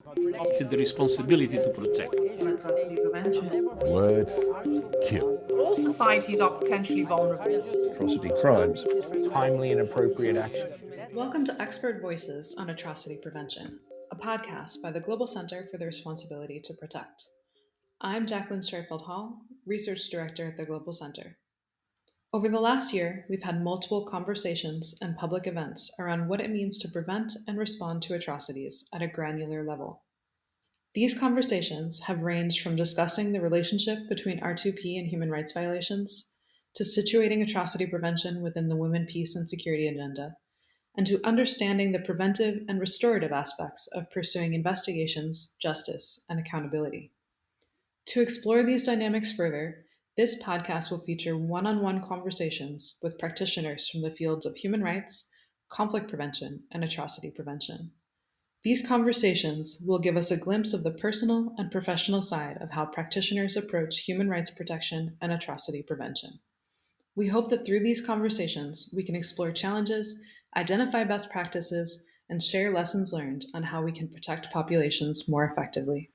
adopted the responsibility to protect. Atrocity prevention. Words kill. All societies are potentially vulnerable. Atrocity crimes. Timely and appropriate action. Welcome to Expert Voices on Atrocity Prevention, a podcast by the Global Center for the Responsibility to Protect. I'm Jaclyn Streitfeld-Hall, Research Director at the Global Center. Over the last year, we've had multiple conversations and public events around what it means to prevent and respond to atrocities at a granular level. These conversations have ranged from discussing the relationship between R2P and human rights violations, to situating atrocity prevention within the women, peace, and security agenda, and to understanding the preventive and restorative aspects of pursuing investigations, justice, and accountability. To explore these dynamics further, this podcast will feature one-on-one conversations with practitioners from the fields of human rights, conflict prevention, and atrocity prevention. These conversations will give us a glimpse of the personal and professional side of how practitioners approach human rights protection and atrocity prevention. We hope that through these conversations, we can explore challenges, identify best practices, and share lessons learned on how we can protect populations more effectively.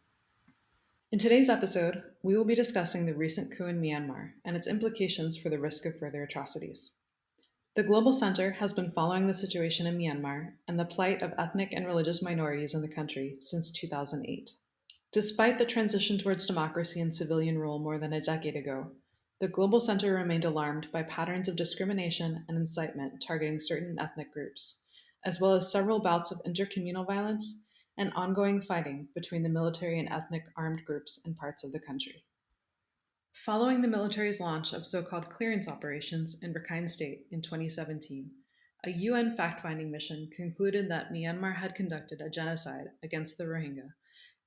In today's episode, we will be discussing the recent coup in Myanmar and its implications for the risk of further atrocities. The Global Center has been following the situation in Myanmar and the plight of ethnic and religious minorities in the country since 2008. Despite the transition towards democracy and civilian rule more than a decade ago, the Global Center remained alarmed by patterns of discrimination and incitement targeting certain ethnic groups, as well as several bouts of intercommunal violence and ongoing fighting between the military and ethnic armed groups in parts of the country. Following the military's launch of so-called clearance operations in Rakhine State in 2017, a UN fact-finding mission concluded that Myanmar had conducted a genocide against the Rohingya,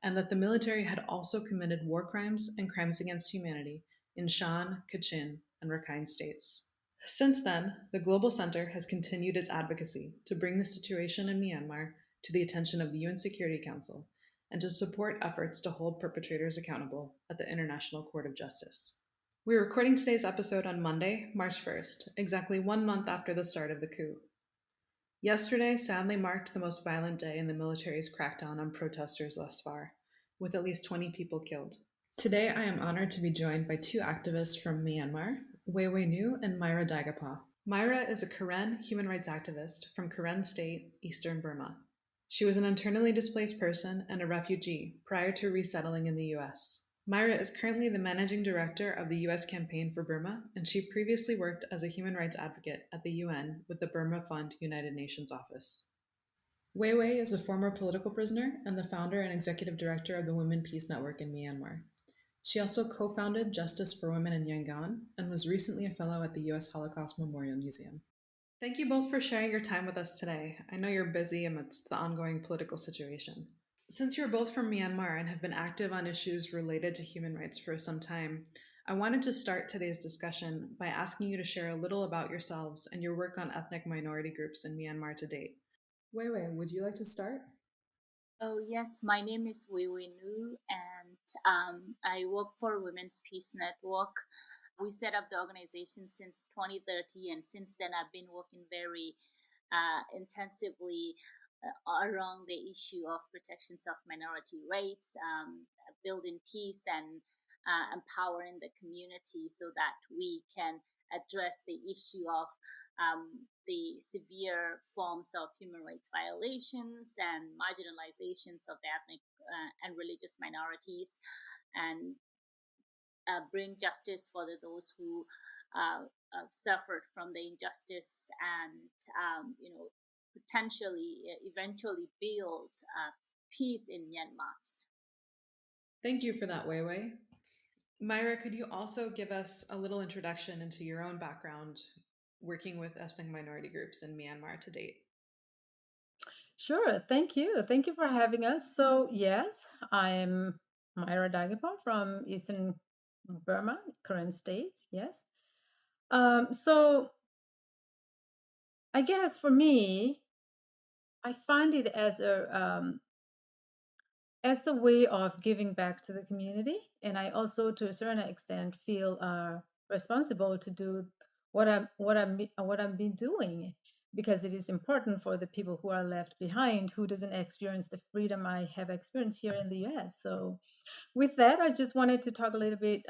and that the military had also committed war crimes and crimes against humanity in Shan, Kachin, and Rakhine states. Since then, the Global Center has continued its advocacy to bring the situation in Myanmar to the attention of the UN Security Council and to support efforts to hold perpetrators accountable at the International Court of Justice. We're recording today's episode on Monday, March 1st, exactly 1 month after the start of the coup. Yesterday sadly marked the most violent day in the military's crackdown on protesters thus far, with at least 20 people killed. Today I am honored to be joined by two activists from Myanmar, Weiwei Nu and Myra Dahgaypaw. Myra is a Karen human rights activist from Karen State, Eastern Burma. She was an internally displaced person and a refugee prior to resettling in the US. Myra is currently the managing director of the US Campaign for Burma, and she previously worked as a human rights advocate at the UN with the Burma Fund United Nations Office. Weiwei is a former political prisoner and the founder and executive director of the Women Peace Network in Myanmar. She also co-founded Justice for Women in Yangon and was recently a fellow at the US Holocaust Memorial Museum. Thank you both for sharing your time with us today. I know you're busy amidst the ongoing political situation. Since you're both from Myanmar and have been active on issues related to human rights for some time, I wanted to start today's discussion by asking you to share a little about yourselves and your work on ethnic minority groups in Myanmar to date. Weiwei, would you like to start? Oh, yes, my name is Weiwei Nu, and I work for Women's Peace Network. We set up the organization since 2030, and since then I've been working very intensively around the issue of protections of minority rights, building peace and empowering the community so that we can address the issue of the severe forms of human rights violations and marginalizations of the ethnic and religious minorities, and bring justice for those who suffered from the injustice, and potentially eventually build peace in Myanmar. Thank you for that, Weiwei. Myra, could you also give us a little introduction into your own background working with ethnic minority groups in Myanmar to date? Sure. Thank you. Thank you for having us. So, yes, I'm Myra Dahgaypaw from Eastern Burma, current state. Yes. So, I guess for me, I find it as the way of giving back to the community, and I also, to a certain extent, feel responsible to do what I've been doing, because it is important for the people who are left behind, who doesn't experience the freedom I have experienced here in the US. So with that, I just wanted to talk a little bit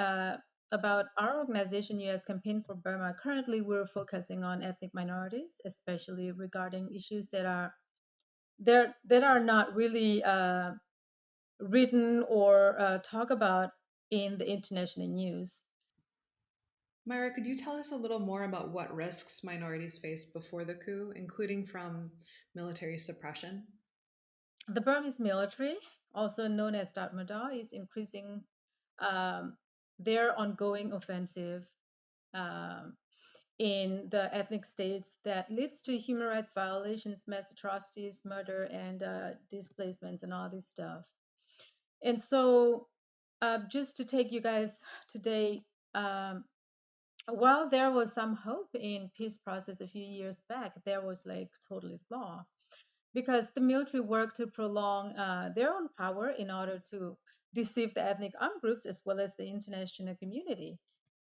about our organization, US Campaign for Burma. Currently, we're focusing on ethnic minorities, especially regarding issues that are not really written or talked about in the international news. Myra, could you tell us a little more about what risks minorities faced before the coup, including from military suppression? The Burmese military, also known as Tatmadaw, is increasing their ongoing offensive um, in the ethnic states that leads to human rights violations, mass atrocities, murder, and displacements, and all this stuff. And so, just to take you guys today, while there was some hope in peace process a few years back, there was like totally flaw because the military worked to prolong their own power in order to deceive the ethnic armed groups as well as the international community.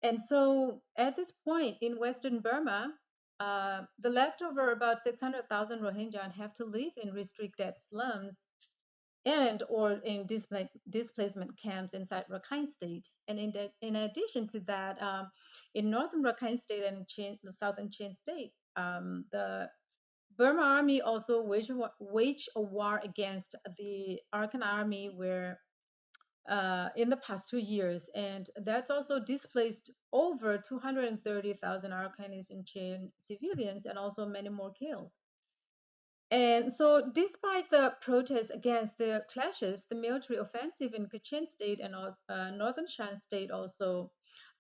And so at this point in Western Burma, the leftover about 600,000 Rohingya have to live in restricted slums and or in displacement camps inside Rakhine State. And in addition to that, in northern Rakhine State and the southern Chin State, the Burma army also waged a war against the Arakan army where in the past 2 years, and that's also displaced over 230,000 Arkanis and Chin civilians, and also many more killed. And so, despite the protests against the clashes, the military offensive in Kachin State and northern Shan State also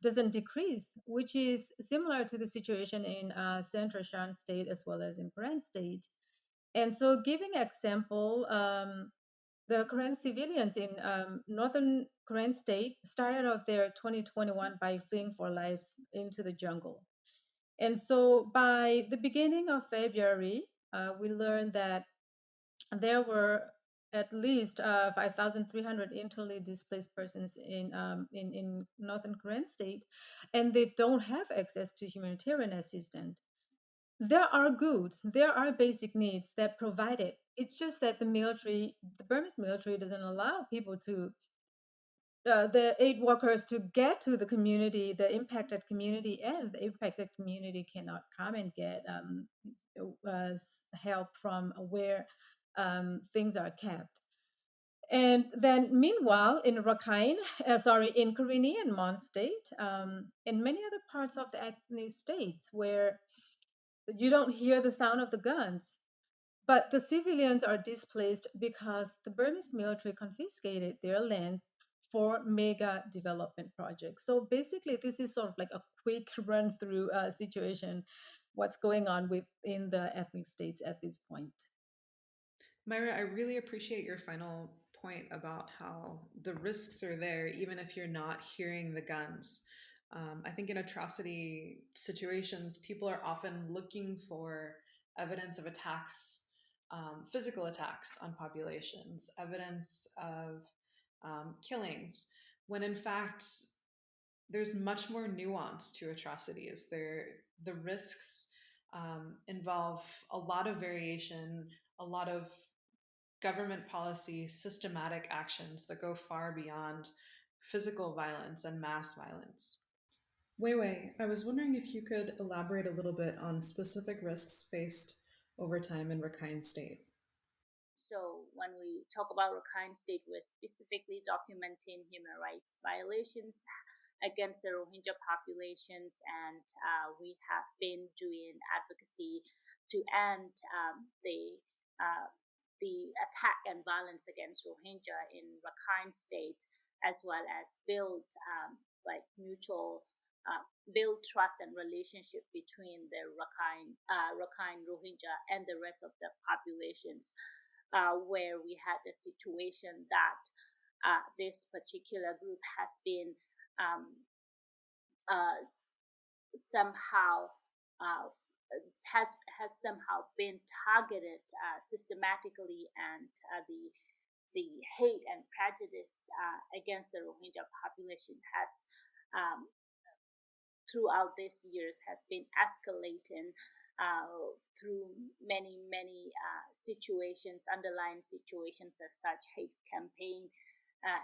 doesn't decrease, which is similar to the situation in central Shan State as well as in Karen State. And so, giving example, the Korean civilians in northern Korean state started off their 2021 by fleeing for lives into the jungle. And so by the beginning of February, we learned that there were at least 5,300 internally displaced persons in northern Korean state, and they don't have access to humanitarian assistance. There are goods, there are basic needs that provide it. It's just that the Burmese military doesn't allow people to, the aid workers to get to the community, the impacted community, and the impacted community cannot come and get help from where things are kept. And then, meanwhile, in in Korean Mon State, in many other parts of the ethnic states where you don't hear the sound of the guns, but the civilians are displaced because the Burmese military confiscated their lands for mega development projects. So basically, this is sort of like a quick run through situation, what's going on within the ethnic states at this point. Myra, I really appreciate your final point about how the risks are there, even if you're not hearing the guns. I think in atrocity situations, people are often looking for evidence of attacks, physical attacks on populations, evidence of killings, when in fact, there's much more nuance to atrocities. The risks involve a lot of variation, a lot of government policy, systematic actions that go far beyond physical violence and mass violence. Wei, I was wondering if you could elaborate a little bit on specific risks faced over time in Rakhine State. So when we talk about Rakhine State, we're specifically documenting human rights violations against the Rohingya populations, and we have been doing advocacy to end the attack and violence against Rohingya in Rakhine State, as well as build build trust and relationship between the Rakhine Rohingya and the rest of the populations, where we had a situation that this particular group has been somehow been targeted systematically, and the hate and prejudice against the Rohingya population has throughout these years has been escalating through many situations, underlying situations as such, hate campaign,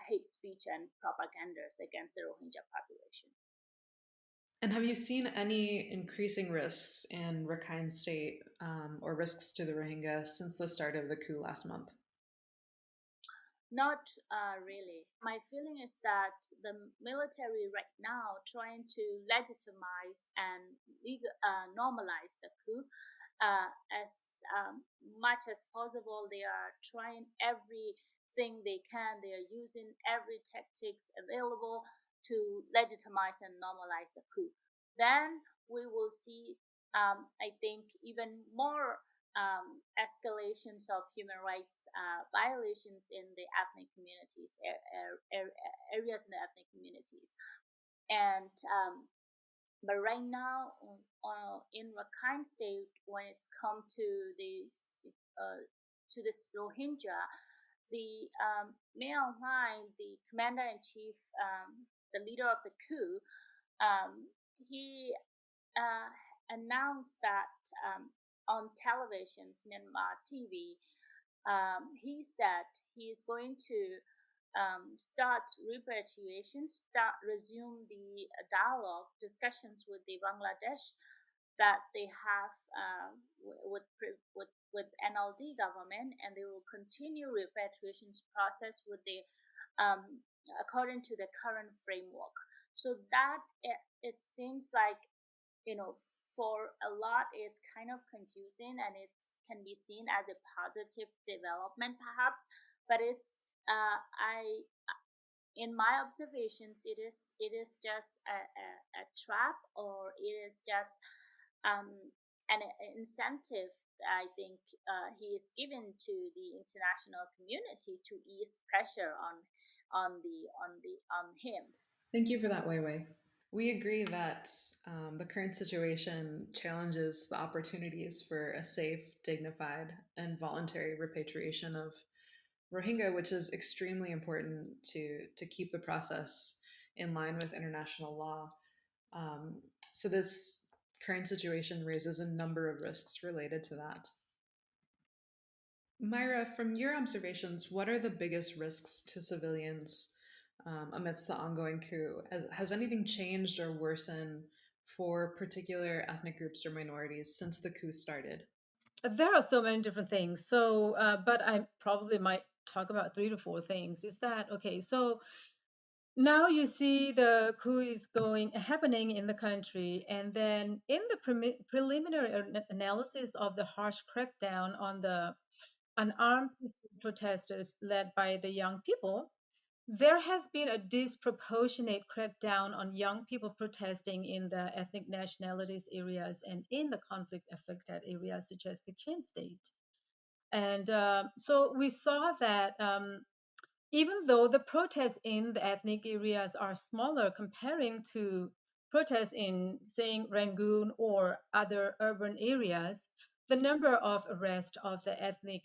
hate speech, and propagandas against the Rohingya population. And have you seen any increasing risks in Rakhine State or risks to the Rohingya since the start of the coup last month? Not really. My feeling is that the military right now trying to legitimize and normalize the coup as much as possible. They are trying everything they can. They are using every tactics available to legitimize and normalize the coup. Then we will see, I think, even more escalations of human rights violations in the ethnic communities, areas in the ethnic communities. And but right now, in Rakhine State, when it's come to this Rohingya, the Min Aung Hlaing, the Commander-in-Chief, the leader of the coup, he announced that on televisions, Myanmar TV, he said he is going to start repatriation, resume the dialogue, discussions with the Bangladesh that they have with NLD government, and they will continue repatriation process with the according to the current framework. So that it seems like, for a lot, it's kind of confusing, and it can be seen as a positive development, perhaps. But it's in my observations, it is just a trap, or it is just an incentive. I think he is given to the international community to ease pressure on him. Thank you for that, Wei Wei. We agree that the current situation challenges the opportunities for a safe, dignified, and voluntary repatriation of Rohingya, which is extremely important to keep the process in line with international law. So this current situation raises a number of risks related to that. Myra, from your observations, what are the biggest risks to civilians amidst the ongoing coup? Has anything changed or worsened for particular ethnic groups or minorities since the coup started? There are so many different things. So, but I probably might talk about 3 to 4 things. Is that okay? So now you see the coup is happening in the country, and then in the preliminary analysis of the harsh crackdown on the unarmed protesters led by the young people, there has been a disproportionate crackdown on young people protesting in the ethnic nationalities areas and in the conflict affected areas such as Kachin State. And so we saw that even though the protests in the ethnic areas are smaller comparing to protests in, say, Rangoon or other urban areas, the number of arrests of the ethnic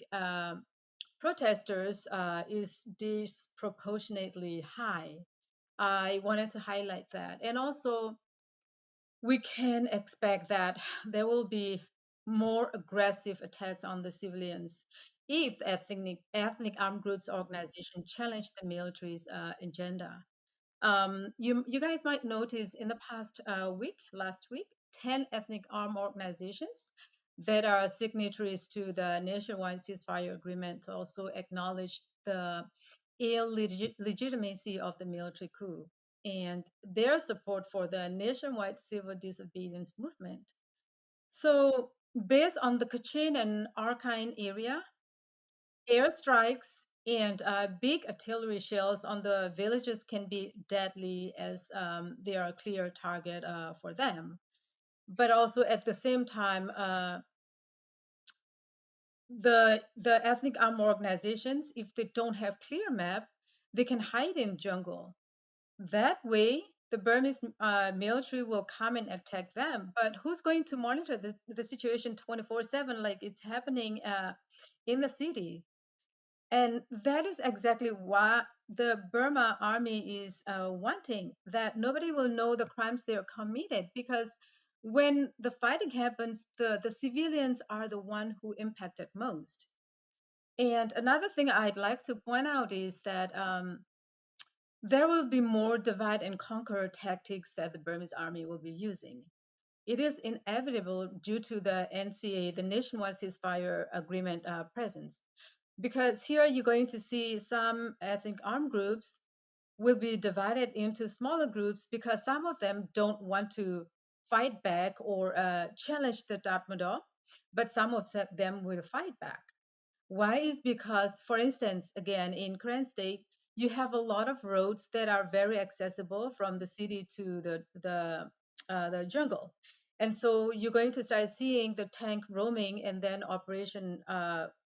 protesters is disproportionately high. I wanted to highlight that. And also, we can expect that there will be more aggressive attacks on the civilians if ethnic armed groups organization challenge the military's agenda. You guys might notice in the past last week, 10 ethnic armed organizations that are signatories to the nationwide ceasefire agreement also acknowledge the illegitimacy of the military coup and their support for the nationwide civil disobedience movement. So, based on the Kachin and Rakhine area, airstrikes and big artillery shells on the villages can be deadly as they are a clear target for them. But also at the same time, the ethnic armed organizations, if they don't have clear map, they can hide in jungle. That way, the Burmese military will come and attack them. But who's going to monitor the situation 24/7 like it's happening in the city? And that is exactly what the Burma army is wanting, that nobody will know the crimes they are committed, because when the fighting happens, the civilians are the one who impacted most. And another thing I'd like to point out is that there will be more divide and conquer tactics that the Burmese army will be using. It is inevitable due to the NCA, the Nationwide Ceasefire Agreement presence, because here you're going to see some ethnic armed groups will be divided into smaller groups because some of them don't want to fight back or challenge the Tatmadaw, but some of them will fight back. Why is because, for instance, again, in Karen State, you have a lot of roads that are very accessible from the city to the jungle. And so you're going to start seeing the tank roaming, and then operation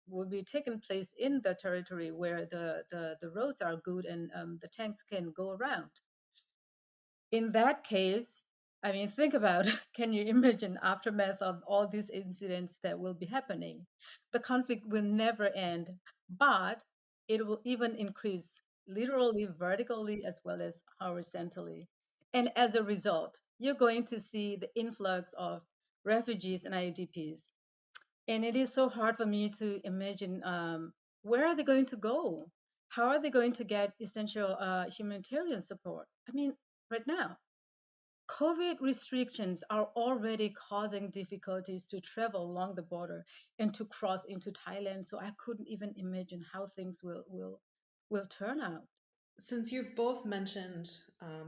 will be taking place in the territory where the roads are good and the tanks can go around. In that case, I mean, think about, can you imagine aftermath of all these incidents that will be happening? The conflict will never end, but it will even increase literally vertically as well as horizontally. And as a result, you're going to see the influx of refugees and IDPs. And it is so hard for me to imagine where are they going to go? How are they going to get essential humanitarian support? I mean, right now, COVID restrictions are already causing difficulties to travel along the border and to cross into Thailand. So I couldn't even imagine how things will turn out. Since you've both mentioned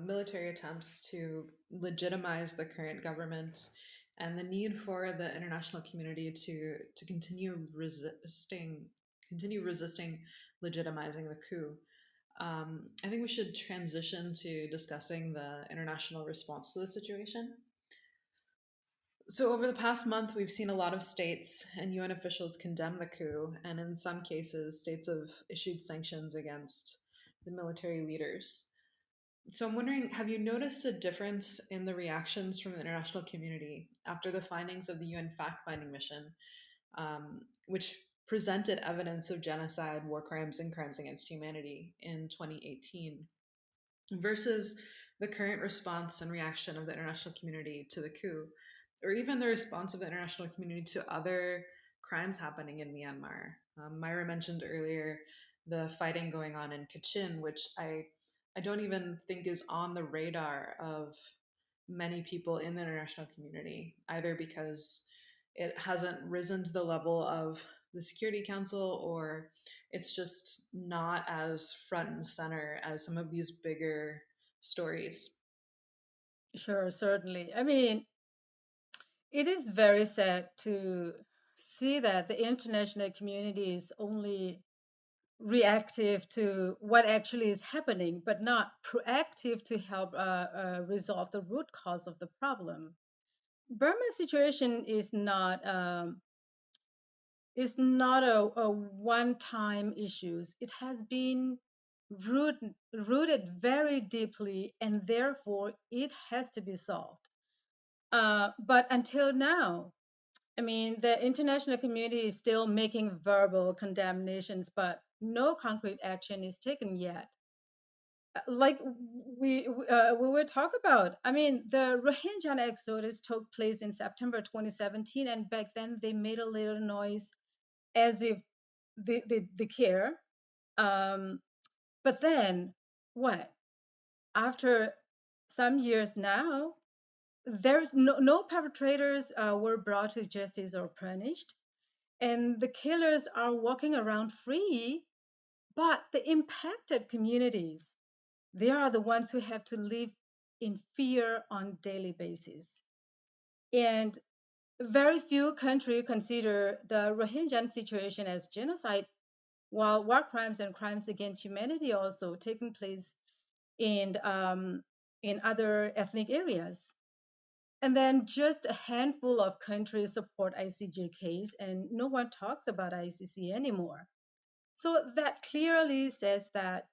military attempts to legitimize the current government and the need for the international community to continue resisting legitimizing the coup, I think we should transition to discussing the international response to the situation. So, over the past month, we've seen a lot of states and UN officials condemn the coup, and in some cases, states have issued sanctions against the military leaders. So, I'm wondering, have you noticed a difference in the reactions from the international community after the findings of the UN fact finding mission, which presented evidence of genocide, war crimes, and crimes against humanity in 2018, versus the current response and reaction of the international community to the coup, or even the response of the international community to other crimes happening in Myanmar? Myra mentioned earlier the fighting going on in Kachin, which I don't even think is on the radar of many people in the international community, either because it hasn't risen to the level of the Security Council, or it's just not as front and center as some of these bigger stories. Sure, certainly. I mean, it is very sad to see that the international community is only reactive to what actually is happening, but not proactive to help resolve the root cause of the problem. Burma's situation is not a one-time issue. It has been rooted very deeply, and therefore it has to be solved. But until now, I mean, the international community is still making verbal condemnations, but no concrete action is taken yet. Like we will talk about. I mean, the Rohingya exodus took place in September 2017, and back then they made a little noise as if they care. Um, but then what? After some years now, there's no perpetrators were brought to justice or punished, and the killers are walking around free. But the impacted communities, they are the ones who have to live in fear on daily basis. And very few countries consider the Rohingya situation as genocide, while war crimes and crimes against humanity also taking place in other ethnic areas. And then just a handful of countries support ICJ case, and no one talks about ICC anymore. So that clearly says that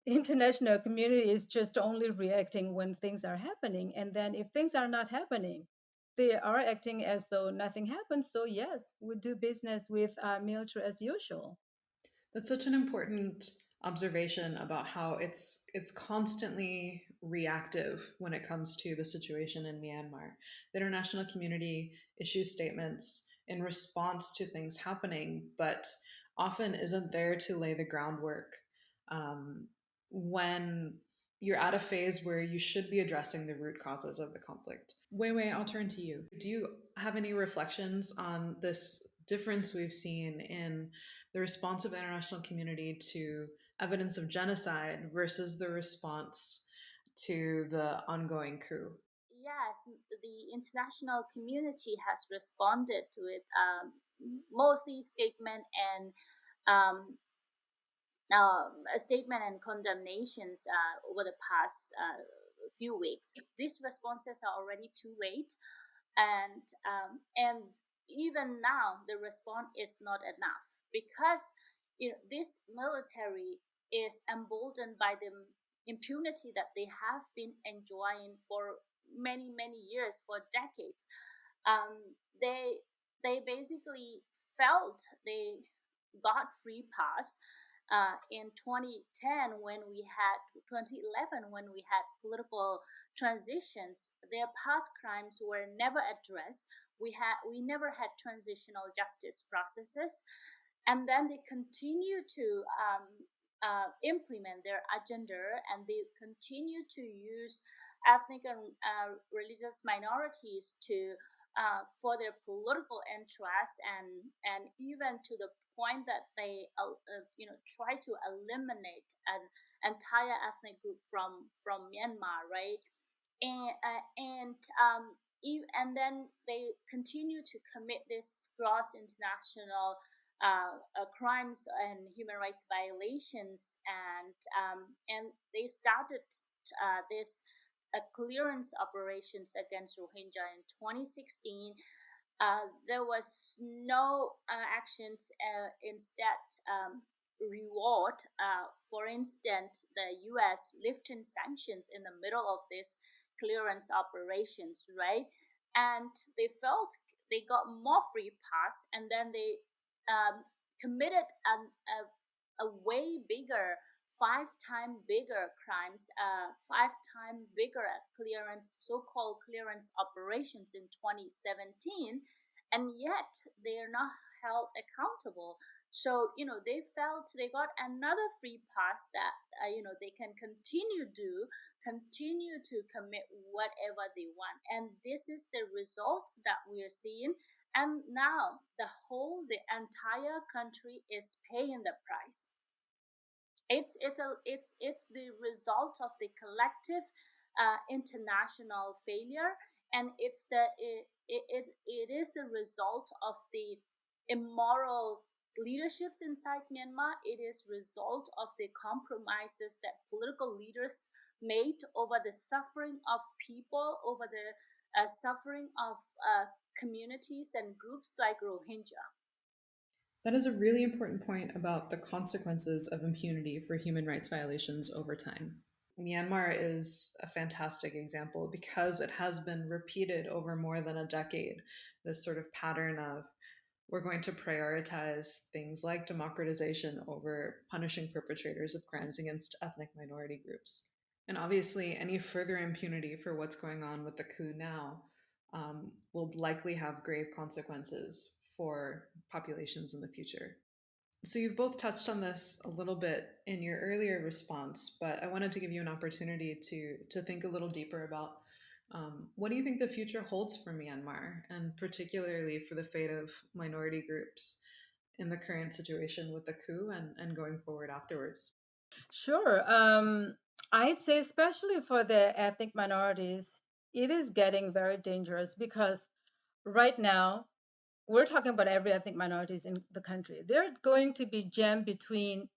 international community is just only reacting when things are happening, and then if things are not happening, they are acting as though nothing happened. So yes, we do business with military as usual. That's such an important observation about how it's constantly reactive when it comes to the situation in Myanmar. The international community issues statements in response to things happening, but often isn't there to lay the groundwork when you're at a phase where you should be addressing the root causes of the conflict. Wei, I'll turn to you. Do you have any reflections on this difference we've seen in the response of the international community to evidence of genocide versus the response to the ongoing coup? Yes, the international community has responded to it, mostly statement and um, a statement and condemnations over the past few weeks. These responses are already too late, and even now the response is not enough because this military is emboldened by the impunity that they have been enjoying for many years, for decades. They basically felt they got free pass in 2010 when we had 2011 when we had political transitions. Their past crimes were never addressed. We never had transitional justice processes, and then they continue to implement their agenda, and they continue to use ethnic and religious minorities to for their political interests, and even to the point that they try to eliminate an entire ethnic group from Myanmar, right? And then they continue to commit this gross international crimes and human rights violations, and they started this clearance operations against Rohingya in 2016. There was no actions. Instead, reward. For instance, the U.S. lifting sanctions in the middle of this clearance operations, right? And they felt they got more free pass, and then they committed a way bigger, 5 times bigger crimes, 5 times bigger clearance, so-called clearance operations in 2017, and yet they are not held accountable. So they felt they got another free pass that they can continue to commit whatever they want, and this is the result that we are seeing. And now the entire country is paying the price. It's the result of the collective international failure, and it is the result of the immoral leaderships inside Myanmar. It is result of the compromises that political leaders made over the suffering of people, over the suffering of communities and groups like Rohingya. That is a really important point about the consequences of impunity for human rights violations over time. Myanmar is a fantastic example because it has been repeated over more than a decade, this sort of pattern of we're going to prioritize things like democratization over punishing perpetrators of crimes against ethnic minority groups. And obviously, any further impunity for what's going on with the coup now will likely have grave consequences for populations in the future. So you've both touched on this a little bit in your earlier response, but I wanted to give you an opportunity to think a little deeper about what do you think the future holds for Myanmar, and particularly for the fate of minority groups in the current situation with the coup and going forward afterwards? Sure. I'd say, especially for the ethnic minorities, it is getting very dangerous because right now we're talking about every ethnic minorities in the country. They're going to be jammed between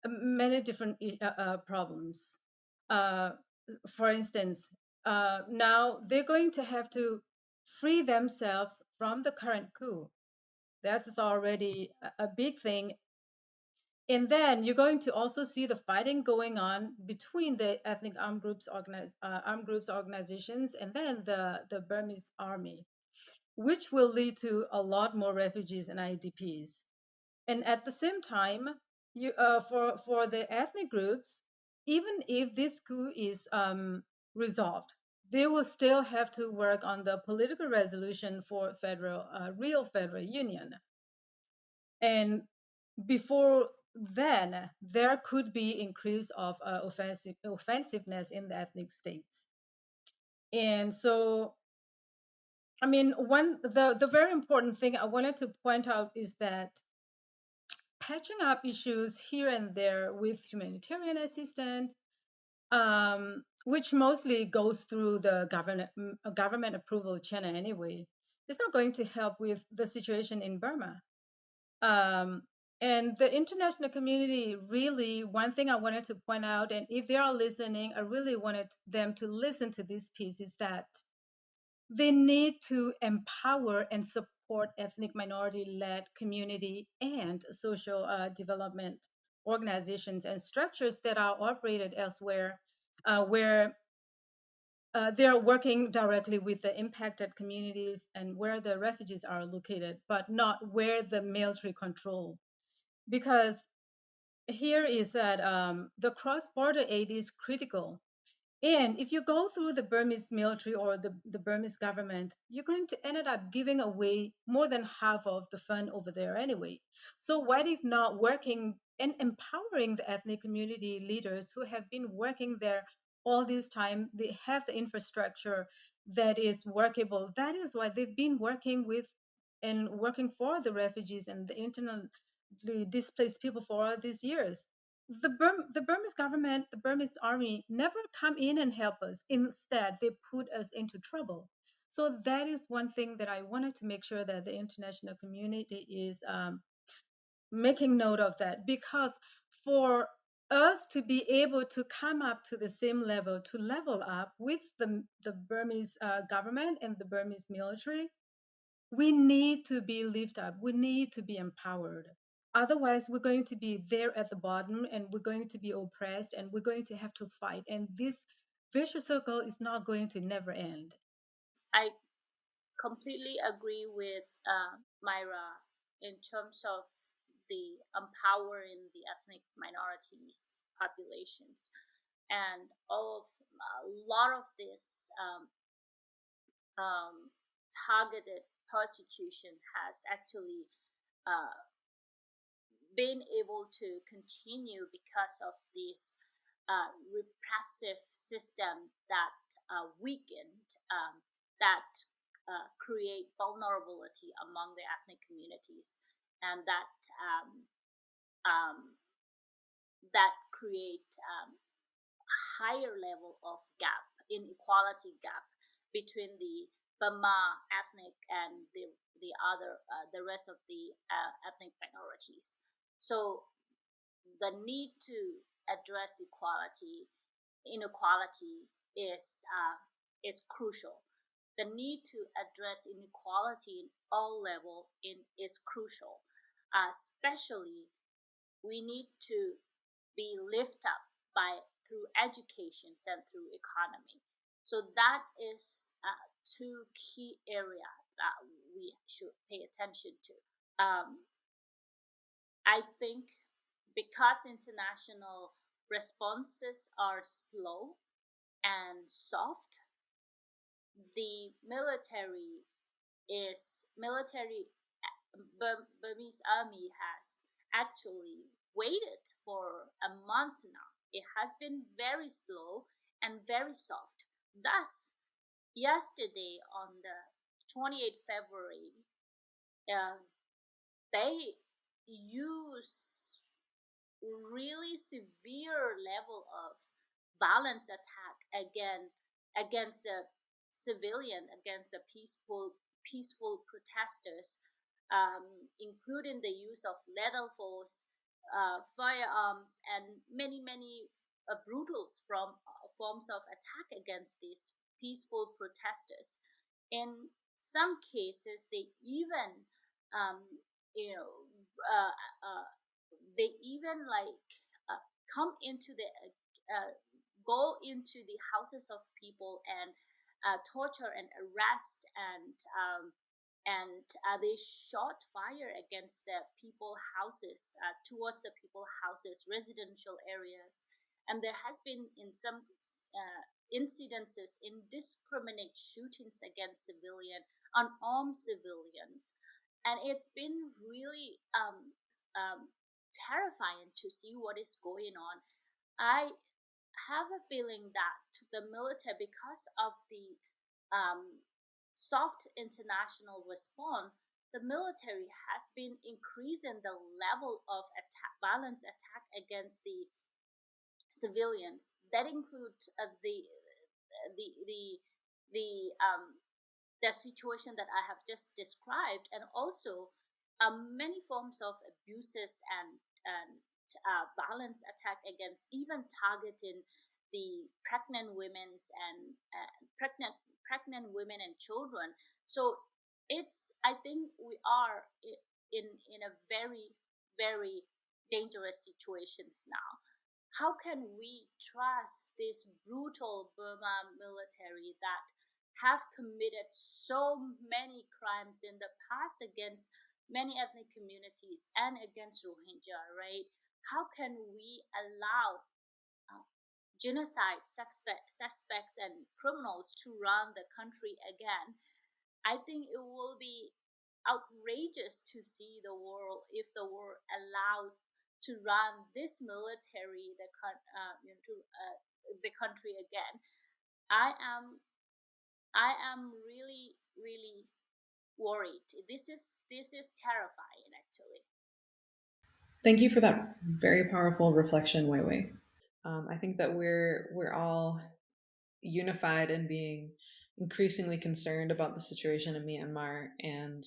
many different problems. For instance, now they're going to have to free themselves from the current coup. That's already a big thing. And then you're going to also see the fighting going on between the ethnic armed groups organizations and then the Burmese army, which will lead to a lot more refugees and IDPs. And at the same time, for the ethnic groups, even if this coup is resolved, they will still have to work on the political resolution for real federal union. And before then, there could be increase of offensiveness in the ethnic states. And so, I mean, the very important thing I wanted to point out is that patching up issues here and there with humanitarian assistance, which mostly goes through the government approval channel anyway, is not going to help with the situation in Burma. And the international community really, one thing I wanted to point out, and if they are listening, I really wanted them to listen to this piece, is that they need to empower and support ethnic minority-led community and social development organizations and structures that are operated elsewhere, where they are working directly with the impacted communities and where the refugees are located, but not where the military control. Because here is that the cross-border aid is critical. And if you go through the Burmese military or the Burmese government, you're going to end up giving away more than half of the fund over there anyway. So what if not working and empowering the ethnic community leaders who have been working there all this time? They have the infrastructure that is workable. That is why they've been working with and working for the refugees and the internally displaced people for all these years. The Burmese government, the Burmese army never come in and help us. Instead, they put us into trouble. So that is one thing that I wanted to make sure that the international community is making note of that, because for us to be able to come up to the same level, to level up with the Burmese government and the Burmese military, we need to be lifted up. We need to be empowered. Otherwise, we're going to be there at the bottom and we're going to be oppressed and we're going to have to fight. And this vicious circle is not going to never end. I completely agree with Myra in terms of the empowering the ethnic minorities populations, and a lot of this targeted persecution has actually been able to continue because of this repressive system that weakened, that create vulnerability among the ethnic communities, and that that create higher level of inequality gap between the Burma ethnic and the other the rest of the ethnic minorities. So the need to address inequality is crucial. The need to address inequality in all levels is crucial. Especially, we need to be lifted up through education and through economy. So that is two key areas that we should pay attention to. I think because international responses are slow and soft, the Burmese army has actually waited for a month now. It has been very slow and very soft. Thus, yesterday on the 28th February, they use really severe level of violence attack against the civilian, against the peaceful protesters, including the use of lethal force, firearms, and many brutal forms of attack against these peaceful protesters. In some cases, they even come into go into the houses of people and torture and arrest and and they shot fire against the people houses, towards the people houses, residential areas. And there has been in some incidences indiscriminate shootings against unarmed civilians. And it's been really terrifying to see what is going on. I have a feeling that the military, because of the soft international response, the military has been increasing the level of violence attack against the civilians. That includes the situation that I have just described, and also many forms of abuses and violence attack against, even targeting the pregnant women's and pregnant women and children. So I think we are in a very, very dangerous situations now. How can we trust this brutal Burma military that have committed so many crimes in the past against many ethnic communities and against Rohingya, right? How can we allow genocide suspects and criminals to run the country again? I think it will be outrageous to see if the world allowed to run this military the country again. I am really, really worried. This is terrifying, actually. Thank you for that very powerful reflection, Wei Wei. I think that we're all unified in being increasingly concerned about the situation in Myanmar and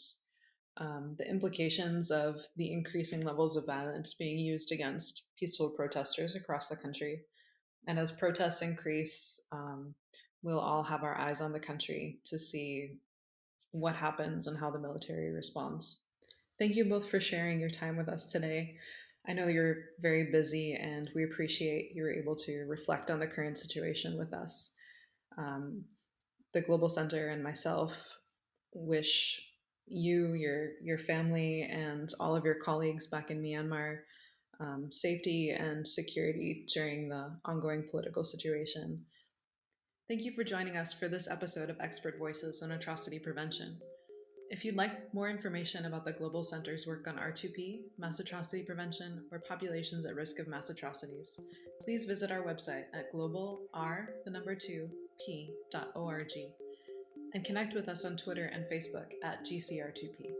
the implications of the increasing levels of violence being used against peaceful protesters across the country. And as protests increase, we'll all have our eyes on the country to see what happens and how the military responds. Thank you both for sharing your time with us today. I know you're very busy, and we appreciate you were able to reflect on the current situation with us. The Global Center and myself wish you, your family, and all of your colleagues back in Myanmar safety and security during the ongoing political situation. Thank you for joining us for this episode of Expert Voices on Atrocity Prevention. If you'd like more information about the Global Center's work on R2P, mass atrocity prevention, or populations at risk of mass atrocities, please visit our website at globalr2p.org and connect with us on Twitter and Facebook at GCR2P.